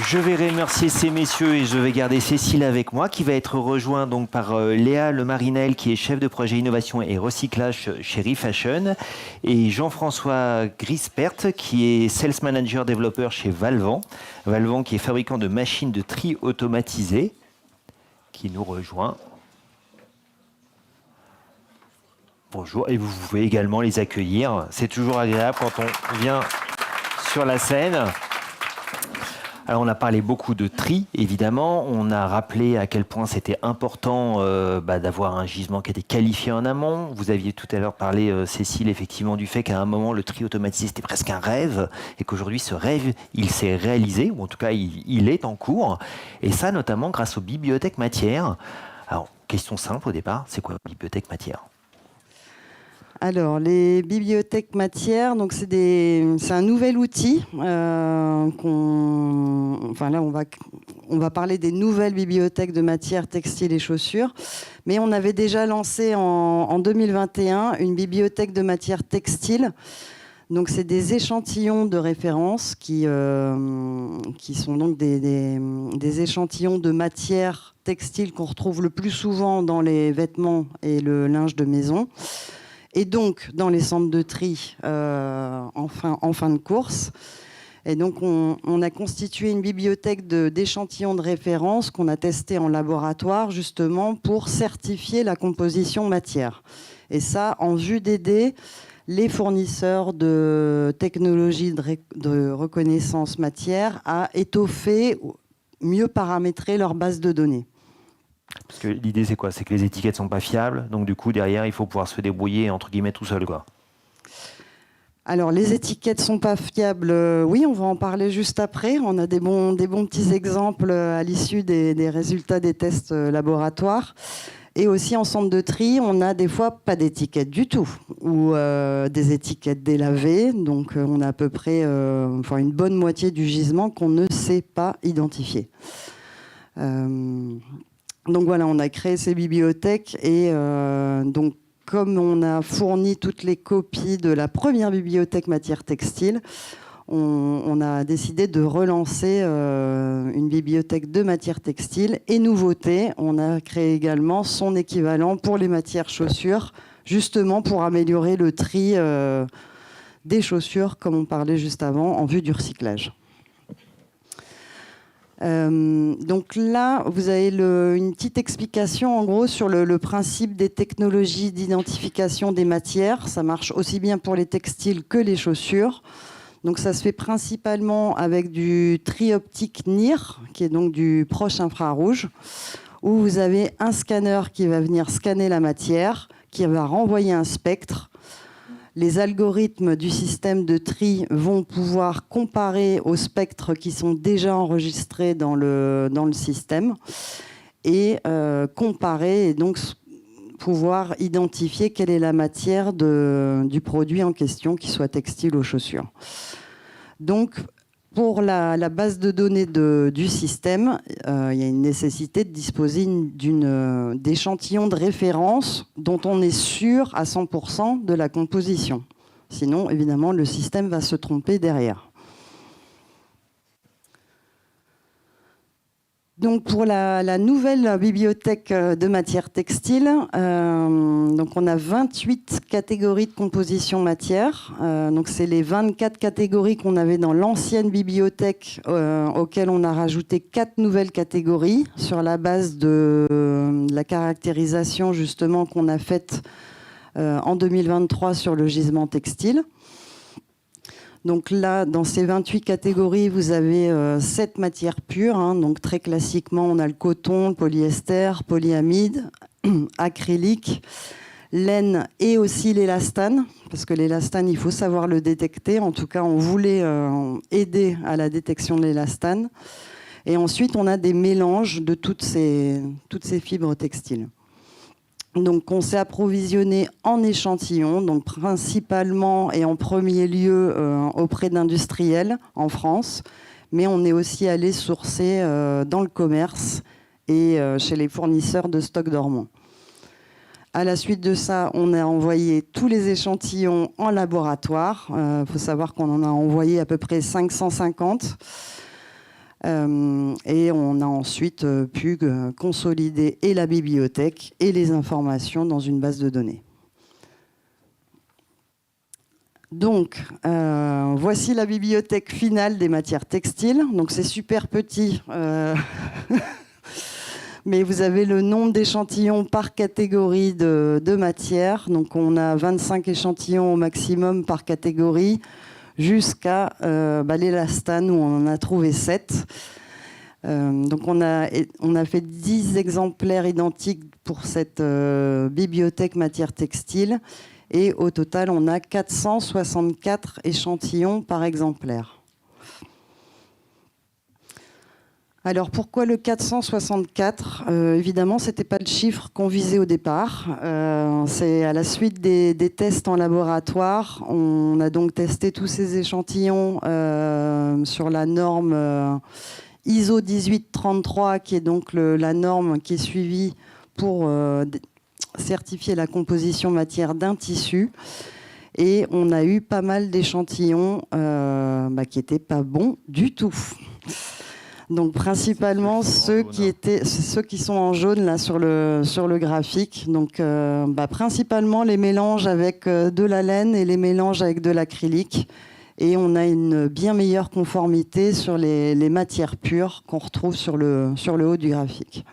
Je vais remercier ces messieurs et je vais garder Cécile avec moi qui va être rejointe donc par Léa Lemarinel qui est chef de projet innovation et recyclage chez Refashion et Jean-François Grispert qui est sales manager développeur chez Valvan. Valvan qui est fabricant de machines de tri automatisées qui nous rejoint. Bonjour et vous pouvez également les accueillir. C'est toujours agréable quand on vient sur la scène. Alors on a parlé beaucoup de tri, évidemment. On a rappelé à quel point c'était important d'avoir un gisement qui était qualifié en amont. Vous aviez tout à l'heure parlé, Cécile, effectivement, du fait qu'à un moment, le tri automatisé, c'était presque un rêve, et qu'aujourd'hui, ce rêve, il s'est réalisé, ou en tout cas, il est en cours. Et ça, notamment, grâce aux bibliothèques matières. Alors, question simple au départ, c'est quoi, bibliothèque matière ? Alors, les bibliothèques matières, donc c'est un nouvel outil. Là, on va parler des nouvelles bibliothèques de matières textiles et chaussures. Mais on avait déjà lancé en 2021 une bibliothèque de matières textiles. Donc, c'est des échantillons de référence qui sont donc des échantillons de matières textiles qu'on retrouve le plus souvent dans les vêtements et le linge de maison. Et donc dans les centres de tri en fin de course. Et donc on a constitué une bibliothèque d'échantillons de référence qu'on a testé en laboratoire justement pour certifier la composition matière. Et ça en vue d'aider les fournisseurs de technologies de reconnaissance matière à étoffer, mieux paramétrer leur base de données. Parce que l'idée, c'est quoi? C'est que les étiquettes sont pas fiables, donc du coup, derrière, il faut pouvoir se débrouiller, entre guillemets, tout seul, quoi. Alors, les étiquettes sont pas fiables, oui, on va en parler juste après. On a des bons petits exemples à l'issue des résultats des tests laboratoires. Et aussi, en centre de tri, on a des fois pas d'étiquettes du tout, ou des étiquettes délavées. Donc, on a à peu près une bonne moitié du gisement qu'on ne sait pas identifier. Donc voilà, on a créé ces bibliothèques et donc comme on a fourni toutes les copies de la première bibliothèque matière textile, on a décidé de relancer une bibliothèque de matière textile. Et nouveauté, on a créé également son équivalent pour les matières chaussures, justement pour améliorer le tri des chaussures, comme on parlait juste avant, en vue du recyclage. Donc là, vous avez une petite explication en gros sur le principe des technologies d'identification des matières. Ça marche aussi bien pour les textiles que les chaussures. Donc ça se fait principalement avec du tri optique NIR, qui est donc du proche infrarouge, où vous avez un scanner qui va venir scanner la matière, qui va renvoyer un spectre. Les algorithmes du système de tri vont pouvoir comparer aux spectres qui sont déjà enregistrés dans le système et comparer et donc pouvoir identifier quelle est la matière du produit en question, qu'il soit textile ou chaussure. Donc, pour la base de données du système, il y a une nécessité de disposer d'échantillons de référence dont on est sûr à 100% de la composition. Sinon, évidemment, le système va se tromper derrière. Donc pour la nouvelle bibliothèque de matières textiles, donc on a 28 catégories de composition matière. Donc c'est les 24 catégories qu'on avait dans l'ancienne bibliothèque auxquelles on a rajouté 4 nouvelles catégories sur la base de la caractérisation justement qu'on a faite en 2023 sur le gisement textile. Donc là, dans ces 28 catégories, vous avez 7 matières pures. Hein. Donc très classiquement, on a le coton, le polyester, polyamide, acrylique, laine et aussi l'élastane. Parce que l'élastane, il faut savoir le détecter. En tout cas, on voulait aider à la détection de l'élastane. Et ensuite, on a des mélanges de toutes ces fibres textiles. Donc, on s'est approvisionné en échantillons, donc principalement et en premier lieu auprès d'industriels en France, mais on est aussi allé sourcer dans le commerce et chez les fournisseurs de stocks dormants. À la suite de ça, on a envoyé tous les échantillons en laboratoire. Faut savoir qu'on en a envoyé à peu près 550. Et on a ensuite pu consolider et la bibliothèque et les informations dans une base de données. Donc, voici la bibliothèque finale des matières textiles. Donc, c'est super petit, mais vous avez le nombre d'échantillons par catégorie de matière. Donc, on a 25 échantillons au maximum par catégorie, jusqu'à l'élastane où on en a trouvé 7. Donc, on a fait 10 exemplaires identiques pour cette bibliothèque matière textile. Et au total, on a 464 échantillons par exemplaire. Alors, pourquoi le 464 ? Évidemment, ce n'était pas le chiffre qu'on visait au départ. C'est à la suite des tests en laboratoire. On a donc testé tous ces échantillons sur la norme ISO 1833, qui est donc la norme qui est suivie pour certifier la composition matière d'un tissu. Et on a eu pas mal d'échantillons qui n'étaient pas bons du tout. Donc principalement ceux qui sont en jaune là sur le graphique. Donc principalement les mélanges avec de la laine et les mélanges avec de l'acrylique. Et on a une bien meilleure conformité sur les matières pures qu'on retrouve sur le haut du graphique.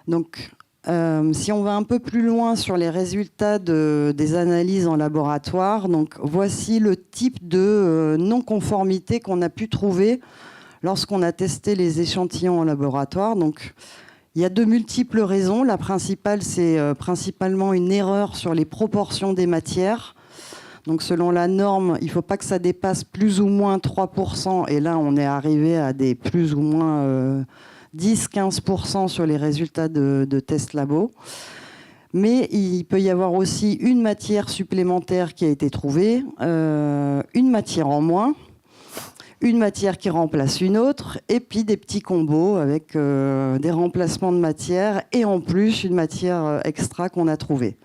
Donc, si on va un peu plus loin sur les résultats des analyses en laboratoire, donc voici le type de non-conformité qu'on a pu trouver lorsqu'on a testé les échantillons en laboratoire. Donc, il y a de multiples raisons. La principale, c'est principalement une erreur sur les proportions des matières. Donc, selon la norme, il ne faut pas que ça dépasse plus ou moins 3%. Et là, on est arrivé à des plus ou moins 10-15% sur les résultats de tests labo. Mais il peut y avoir aussi une matière supplémentaire qui a été trouvée, une matière en moins, une matière qui remplace une autre, et puis des petits combos avec des remplacements de matière et en plus une matière extra qu'on a trouvée.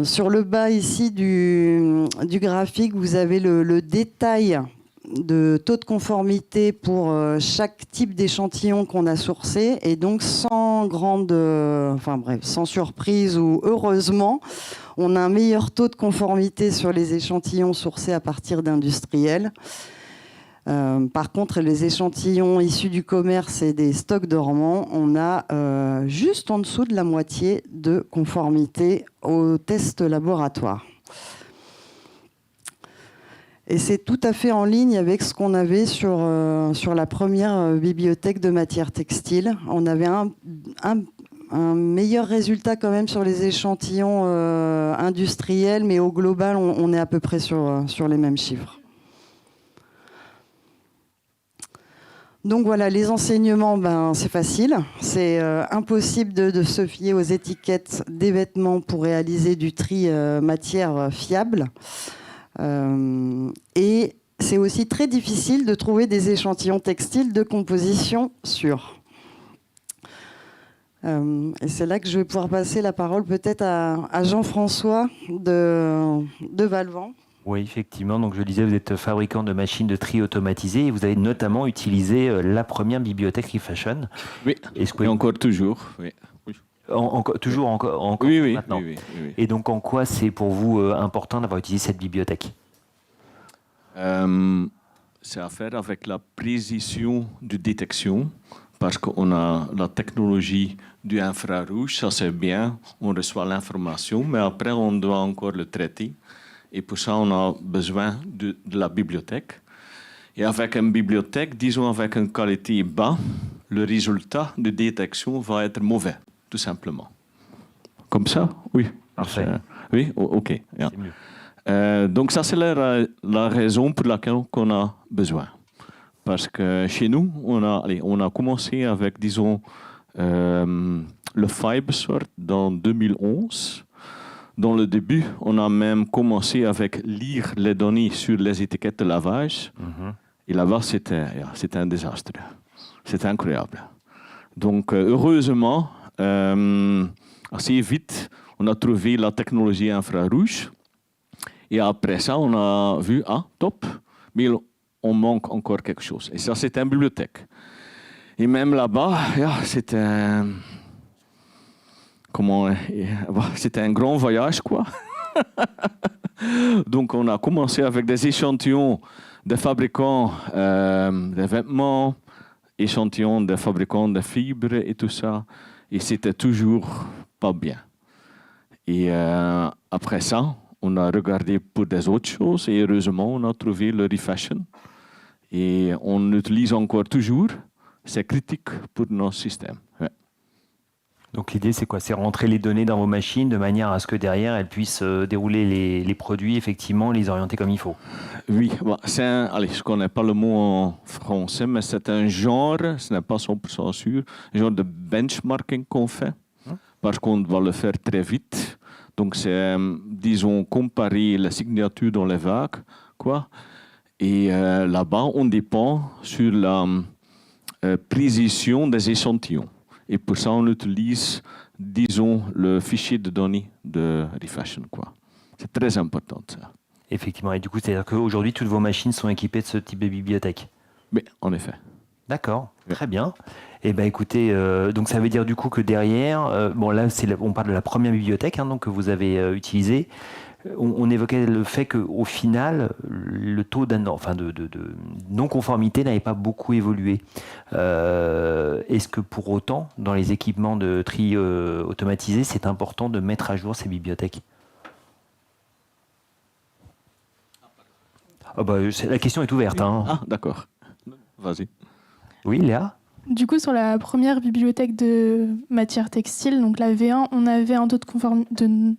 Sur le bas ici du graphique, vous avez le détail de taux de conformité pour chaque type d'échantillon qu'on a sourcé, et donc sans surprise ou heureusement, on a un meilleur taux de conformité sur les échantillons sourcés à partir d'industriels. Par contre, les échantillons issus du commerce et des stocks dormants, on a juste en dessous de la moitié de conformité aux tests laboratoires. Et c'est tout à fait en ligne avec ce qu'on avait sur la première bibliothèque de matière textile. On avait un meilleur résultat quand même sur les échantillons industriels, mais au global, on est à peu près sur les mêmes chiffres. Donc voilà, les enseignements, c'est facile. C'est impossible de se fier aux étiquettes des vêtements pour réaliser du tri matière fiable. Et c'est aussi très difficile de trouver des échantillons textiles de composition sûrs. Et c'est là que je vais pouvoir passer la parole peut-être à Jean-François de Valvan. Oui, effectivement. Donc, je le disais, vous êtes fabricant de machines de tri automatisées et vous avez notamment utilisé la première bibliothèque Refashion. Oui, et encore toujours. Oui. Toujours encore oui, maintenant. Oui. Et donc, en quoi c'est pour vous important d'avoir utilisé cette bibliothèque ? C'est à faire avec la précision de détection, parce qu'on a la technologie du infrarouge, ça c'est bien, on reçoit l'information, mais après on doit encore le traiter. Et pour ça, on a besoin de la bibliothèque. Et avec une bibliothèque, disons avec une qualité basse, le résultat de détection va être mauvais, tout simplement. Comme ça ? Oui. Parfait. Oui, ok. Yeah. C'est mieux. Donc ça, c'est la raison pour laquelle on a besoin. Parce que chez nous, on a commencé avec, disons, le FiberSort dans 2011. Dans le début, on a même commencé avec lire les données sur les étiquettes de lavage. Mm-hmm. Et là-bas, c'était un désastre. C'était incroyable. Donc, heureusement, assez vite, on a trouvé la technologie infrarouge. Et après ça, on a vu, top. Mais on manque encore quelque chose. Et ça, c'est une bibliothèque. Et même là-bas, c'était un grand voyage, quoi. Donc, on a commencé avec des échantillons des fabricants des vêtements, échantillons des fabricants de fibres et tout ça. Et c'était toujours pas bien. Et après ça, on a regardé pour des autres choses et heureusement, on a trouvé le refashion. Et on utilise encore toujours. C'est critique pour nos systèmes. Ouais. Donc l'idée, c'est quoi? C'est rentrer les données dans vos machines de manière à ce que derrière, elles puissent dérouler les produits, effectivement, les orienter comme il faut. Oui, je ne connais pas le mot en français, mais c'est un genre, ce n'est pas 100% sûr, un genre de benchmarking qu'on fait, parce qu'on va le faire très vite. Donc c'est, disons, comparer la signature dans les vagues, quoi. Et là-bas, on dépend sur la précision des échantillons. Et pour ça, on utilise, disons, le fichier de données de Refashion, quoi. C'est très important, ça. Effectivement. Et du coup, c'est-à-dire qu'aujourd'hui, toutes vos machines sont équipées de ce type de bibliothèque? Oui, en effet. D'accord, Oui. très bien. Eh ben, écoutez, donc ça veut dire du coup que derrière, bon là, on parle de la première bibliothèque donc, que vous avez utilisée. On évoquait le fait qu'au final, le taux de non-conformité n'avait pas beaucoup évolué. Est-ce que pour autant, dans les équipements de tri automatisés, c'est important de mettre à jour ces bibliothèques? La question est ouverte. Ah, d'accord. Vas-y. Oui, Léa? Du coup, sur la première bibliothèque de matière textile, donc la V1, on avait un taux de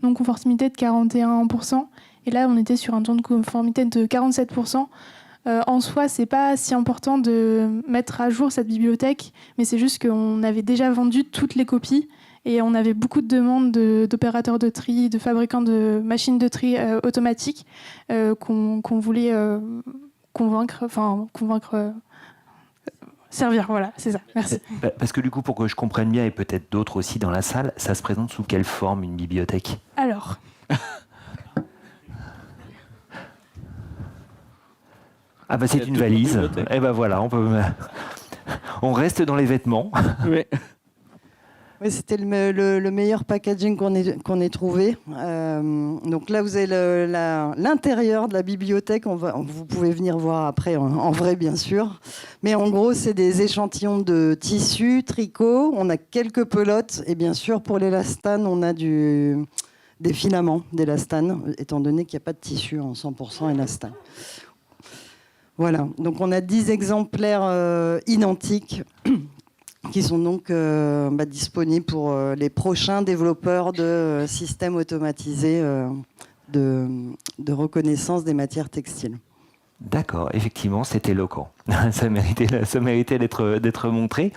non-conformité de 41%. Et là, on était sur un taux de conformité de 47%. En soi, c'est pas si important de mettre à jour cette bibliothèque, mais c'est juste qu'on avait déjà vendu toutes les copies et on avait beaucoup de demandes d'opérateurs de tri, de fabricants de machines de tri automatiques qu'on voulait convaincre, servir, voilà, c'est ça, merci. Parce que du coup, pour que je comprenne bien, et peut-être d'autres aussi dans la salle, ça se présente sous quelle forme une bibliothèque? Alors, ah bah c'est une valise. Et ben voilà, on reste dans les vêtements. Oui. Oui, c'était le meilleur packaging qu'on ait trouvé. Donc là, vous avez l'intérieur de la bibliothèque. Vous pouvez venir voir après en vrai, bien sûr. Mais en gros, c'est des échantillons de tissu, tricot. On a quelques pelotes. Et bien sûr, pour l'élastane, on a des filaments d'élastane, étant donné qu'il n'y a pas de tissu en 100% élastane. Voilà. Donc on a 10 exemplaires identiques qui sont donc disponibles pour les prochains développeurs de systèmes automatisés de reconnaissance des matières textiles. D'accord, effectivement, c'est éloquent. Ça méritait d'être montré.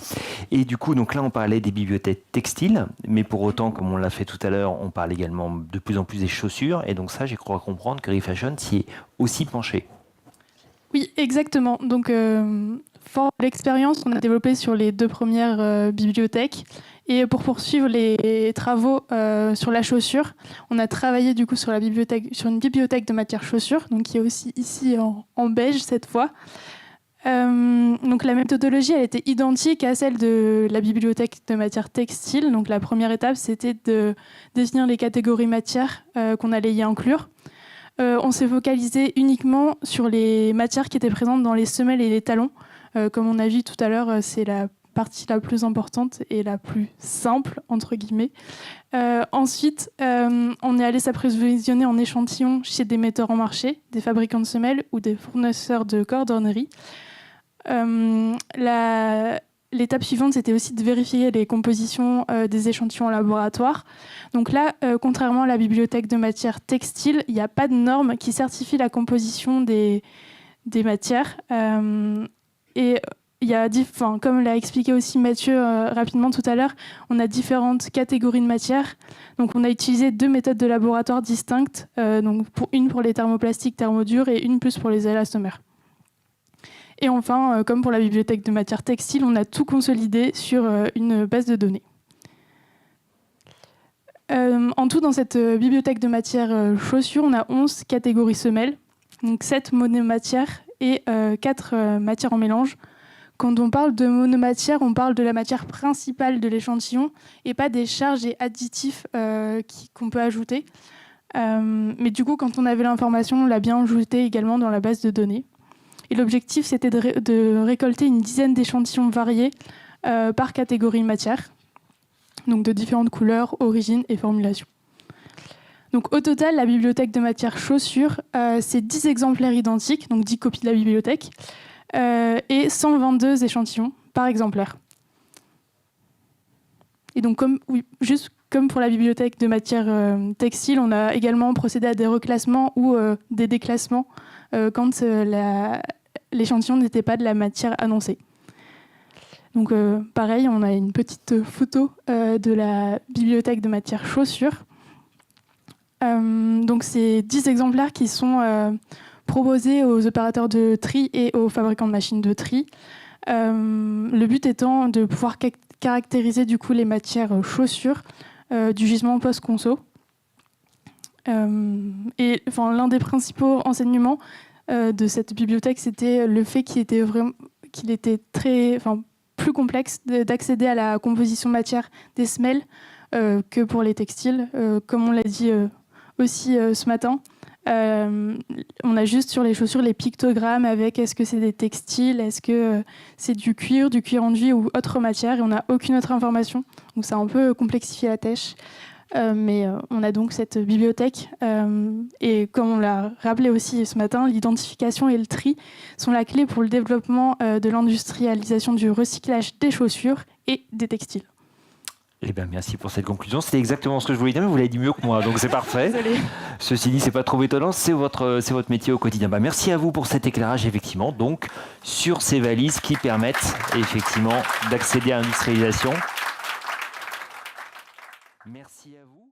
Et du coup, donc là, on parlait des bibliothèques textiles, mais pour autant, comme on l'a fait tout à l'heure, on parle également de plus en plus des chaussures. Et donc ça, j'ai cru comprendre que Refashion s'y est aussi penché. oui, exactement. Donc, fort de l'expérience qu'on a développée sur les 2 premières bibliothèques. Et pour poursuivre les travaux sur la chaussure, on a travaillé du coup sur une bibliothèque de matière chaussure, donc qui est aussi ici en beige cette fois. Donc la méthodologie, elle était identique à celle de la bibliothèque de matière textile. Donc la première étape, c'était de définir les catégories matières qu'on allait y inclure. On s'est focalisé uniquement sur les matières qui étaient présentes dans les semelles et les talons. Comme on a vu tout à l'heure, c'est la partie la plus importante et la plus simple, entre guillemets. Ensuite, on est allé s'approvisionner en échantillons chez des metteurs en marché, des fabricants de semelles ou des fournisseurs de cordonnerie. L'étape suivante, c'était aussi de vérifier les compositions des échantillons en laboratoire. Donc là, contrairement à la bibliothèque de matière textile, il n'y a pas de norme qui certifie la composition des matières. Et il y a, comme l'a expliqué aussi Mathieu rapidement tout à l'heure, on a différentes catégories de matières. Donc on a utilisé 2 méthodes de laboratoire distinctes, donc une pour les thermoplastiques thermodurs et une plus pour les élastomères. Et enfin, comme pour la bibliothèque de matière textile, on a tout consolidé sur une base de données. En tout, dans cette bibliothèque de matière chaussures, on a 11 catégories semelles, donc 7 monomatières et 4 matières en mélange. Quand on parle de monomatière, on parle de la matière principale de l'échantillon et pas des charges et additifs qu'on peut ajouter. Mais du coup, quand on avait l'information, on l'a bien ajouté également dans la base de données. Et l'objectif, c'était de récolter une dizaine d'échantillons variés par catégorie matière, donc de différentes couleurs, origines et formulations. Donc, au total, la bibliothèque de matière chaussures, c'est 10 exemplaires identiques, donc 10 copies de la bibliothèque, et 122 échantillons par exemplaire. Et donc, juste comme pour la bibliothèque de matière textile, on a également procédé à des reclassements ou des déclassements quand l'échantillon n'était pas de la matière annoncée. Donc, pareil, on a une petite photo de la bibliothèque de matière chaussures. Donc, c'est 10 exemplaires qui sont proposés aux opérateurs de tri et aux fabricants de machines de tri. Le but étant de pouvoir caractériser du coup les matières chaussures du gisement post-conso. Et l'un des principaux enseignements de cette bibliothèque, c'était le fait qu'il était plus complexe d'accéder à la composition matière des semelles que pour les textiles. Comme on l'a dit aussi ce matin, on a juste sur les chaussures les pictogrammes avec est-ce que c'est des textiles, est-ce que c'est du cuir enduit ou autre matière, et on n'a aucune autre information. Donc ça a un peu complexifié la tâche. Mais on a donc cette bibliothèque et comme on l'a rappelé aussi ce matin, l'identification et le tri sont la clé pour le développement de l'industrialisation du recyclage des chaussures et des textiles. Eh bien, merci pour cette conclusion. C'était exactement ce que je voulais dire, mais vous l'avez dit mieux que moi, donc c'est parfait. Désolée. Ceci dit, c'est pas trop étonnant, c'est votre métier au quotidien. Merci à vous pour cet éclairage, effectivement, donc sur ces valises qui permettent effectivement d'accéder à l'industrialisation. Merci à vous.